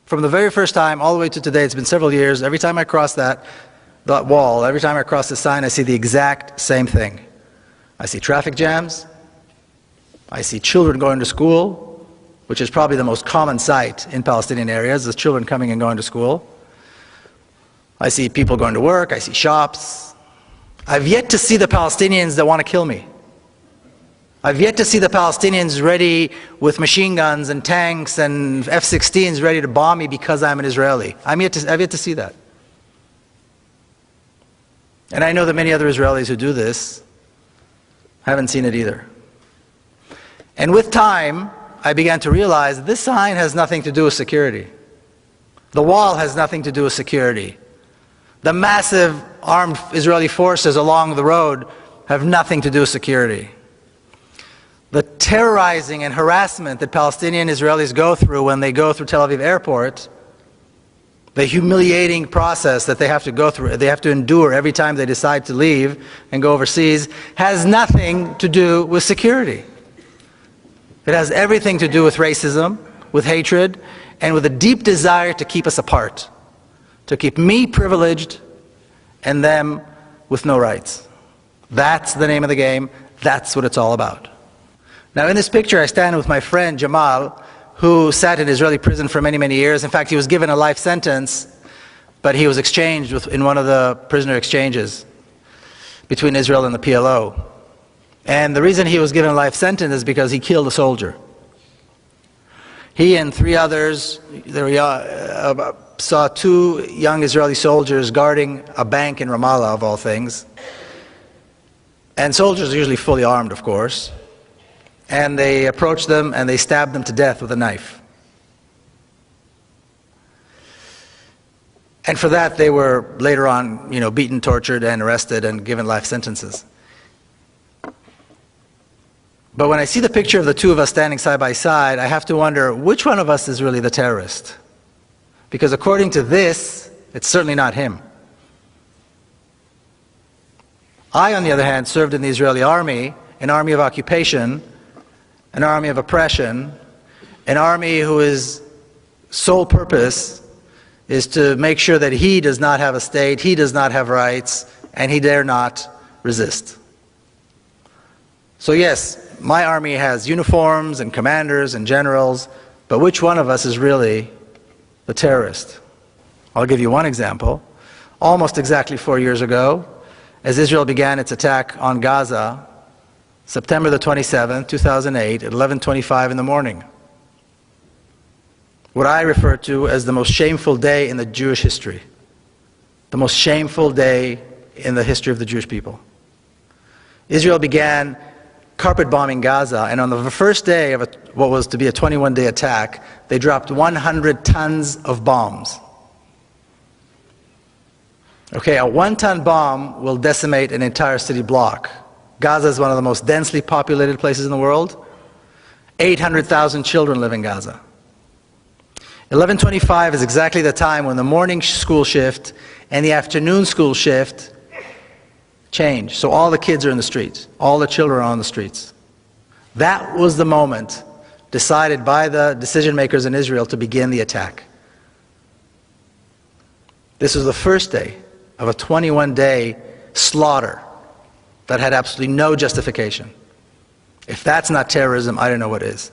From the very first time all the way to today, it's been several years, every time I cross that wall, every time I cross the sign, I see the exact same thing. I see traffic jams, I see children going to school, which is probably the most common sight in Palestinian areas, is children coming and going to school. I see people going to work, I see shops. I've yet to see the Palestinians that want to kill me. I've yet to see the Palestinians ready with machine guns and tanks and F-16s ready to bomb me because I'm an Israeli. I've yet to see that. And I know that many other Israelis who do this haven't seen it either. And with time, I began to realize this sign has nothing to do with security. The wall has nothing to do with security. The massive armed Israeli forces along the road have nothing to do with security. The terrorizing and harassment that Palestinian Israelis go through when they go through Tel Aviv airport, the humiliating process that they have to go through, they have to endure every time they decide to leave and go overseas, has nothing to do with security. It has everything to do with racism, with hatred, and with a deep desire to keep us apart, to keep me privileged and them with no rights. That's the name of the game. That's what it's all about. Now in this picture I stand with my friend Jamal, who sat in Israeli prison for many, many years. In fact, he was given a life sentence, but he was exchanged in one of the prisoner exchanges between Israel and the PLO. And the reason he was given a life sentence is because he killed a soldier. He and 3 others saw 2 young Israeli soldiers guarding a bank in Ramallah, of all things. And soldiers are usually fully armed, of course. And they approached them and they stabbed them to death with a knife. And for that they were later on, beaten, tortured, and arrested and given life sentences. But when I see the picture of the 2 of us standing side by side, I have to wonder which one of us is really the terrorist. Because according to this, it's certainly not him. I, on the other hand, served in the Israeli army, an army of occupation, an army of oppression, an army whose sole purpose is to make sure that he does not have a state, he does not have rights, and he dare not resist. So yes, my army has uniforms and commanders and generals, but which one of us is really the terrorist? I'll give you one example. Almost exactly 4 years ago, as Israel began its attack on Gaza, September the 27th, 2008, at 11:25 in the morning. What I refer to as the most shameful day in the Jewish history. The most shameful day in the history of the Jewish people. Israel began carpet bombing Gaza, and on the first day of what was to be a 21-day attack, they dropped 100 tons of bombs. Okay, a 1-ton bomb will decimate an entire city block. Gaza is one of the most densely populated places in the world. 800,000 children live in Gaza. 11:25 is exactly the time when the morning school shift and the afternoon school shift change. So all the kids are in the streets. All the children are on the streets. That was the moment decided by the decision makers in Israel to begin the attack. This was the first day of a 21-day slaughter that had absolutely no justification. If that's not terrorism, I don't know what is.